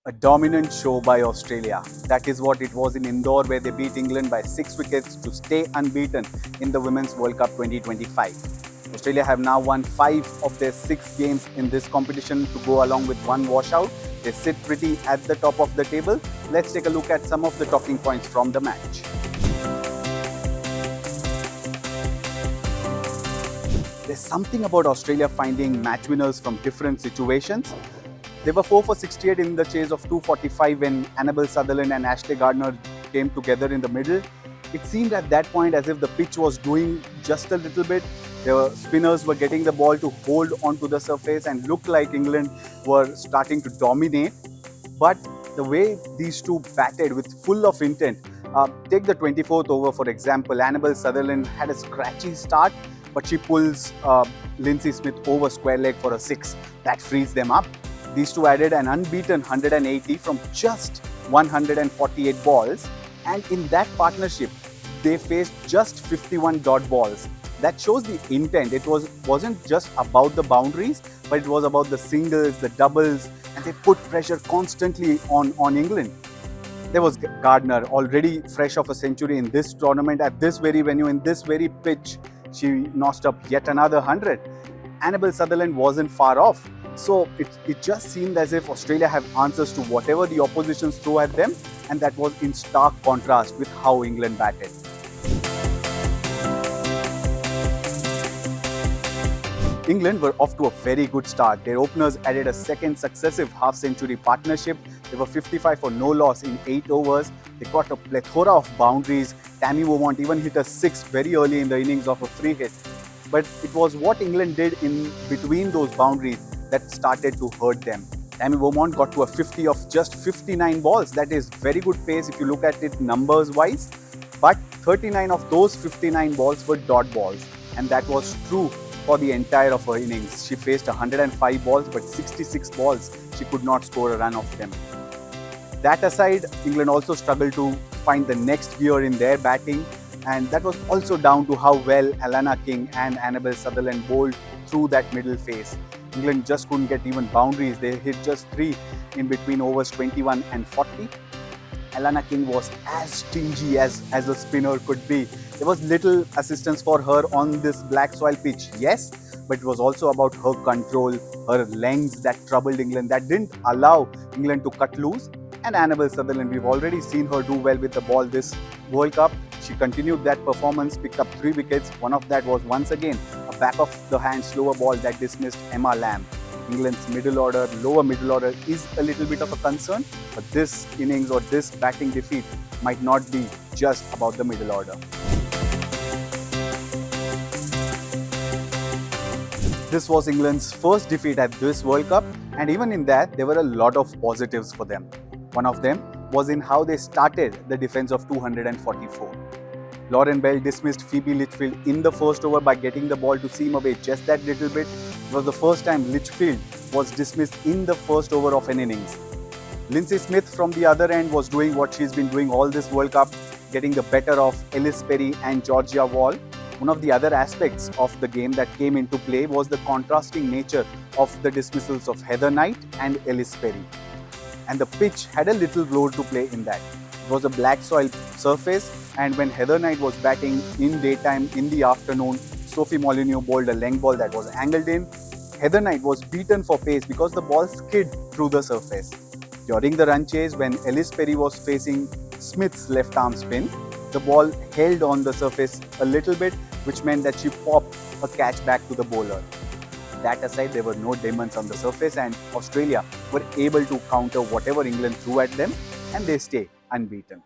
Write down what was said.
A dominant show by Australia. That is what it was in Indore, where they beat England by 6 wickets to stay unbeaten in the Women's World Cup 2025. Australia have now won 5 of their 6 games in this competition to go along with one washout. They sit pretty at the top of the table. Let's take a look at some of the talking points from the match. There's something about Australia finding match winners from different situations. They were 4 for 68 in the chase of 245 when Annabel Sutherland and Ashley Gardner came together in the middle. It seemed at that point as if the pitch was doing just a little bit. The spinners were getting the ball to hold onto the surface and looked like England were starting to dominate. But the way these two batted with full of intent, take the 24th over for example. Annabel Sutherland had a scratchy start, but she pulls Lindsay Smith over square leg for a 6. That frees them up. These two added an unbeaten 180 from just 148 balls, and in that partnership, they faced just 51 dot balls. That shows the intent. It wasn't just about the boundaries, but it was about the singles, the doubles, and they put pressure constantly on England. There was Gardner, already fresh of a century in this tournament, at this very venue, in this very pitch. She notched up yet another 100. Annabel Sutherland wasn't far off. So it just seemed as if Australia have answers to whatever the oppositions throw at them, and that was in stark contrast with how England batted. England were off to a very good start. Their openers added a second successive half-century partnership. They were 55 for no loss in 8 overs. They got a plethora of boundaries. Tammy Beaumont even hit a 6 very early in the innings off a free hit. But it was what England did in between those boundaries that started to hurt them. Tammy Beaumont got to a 50 of just 59 balls. That is very good pace if you look at it numbers wise. But 39 of those 59 balls were dot balls. And that was true for the entire of her innings. She faced 105 balls, but 66 balls she could not score a run off them. That aside, England also struggled to find the next gear in their batting. And that was also down to how well Alana King and Annabel Sutherland bowled through that middle phase. England just couldn't get even boundaries. They hit just 3 in between overs 21 and 40. Alana King was as stingy as a spinner could be. There was little assistance for her on this black soil pitch, yes, but it was also about her control, her lengths that troubled England, that didn't allow England to cut loose. And Annabel Sutherland, we've already seen her do well with the ball this World Cup. She continued that performance, picked up 3 wickets. One of that was once again a back of the hand slower ball that dismissed Emma Lamb. England's middle order, lower middle order is a little bit of a concern, but this innings or this batting defeat might not be just about the middle order. This was England's first defeat at this World Cup, and even in that, there were a lot of positives for them. One of them was in how they started the defense of 244. Lauren Bell dismissed Phoebe Litchfield in the first over by getting the ball to seam away just that little bit. It was the first time Litchfield was dismissed in the first over of an innings. Lindsay Smith from the other end was doing what she's been doing all this World Cup, getting the better of Ellis Perry and Georgia Wall. One of the other aspects of the game that came into play was the contrasting nature of the dismissals of Heather Knight and Ellis Perry. And the pitch had a little role to play in that. It was a black soil surface, and when Heather Knight was batting in daytime, in the afternoon, Sophie Molyneux bowled a length ball that was angled in. Heather Knight was beaten for pace because the ball skid through the surface. During the run chase, when Ellis Perry was facing Smith's left arm spin, the ball held on the surface a little bit, which meant that she popped a catch back to the bowler. That aside, there were no demons on the surface, and Australia were able to counter whatever England threw at them, and they stay unbeaten.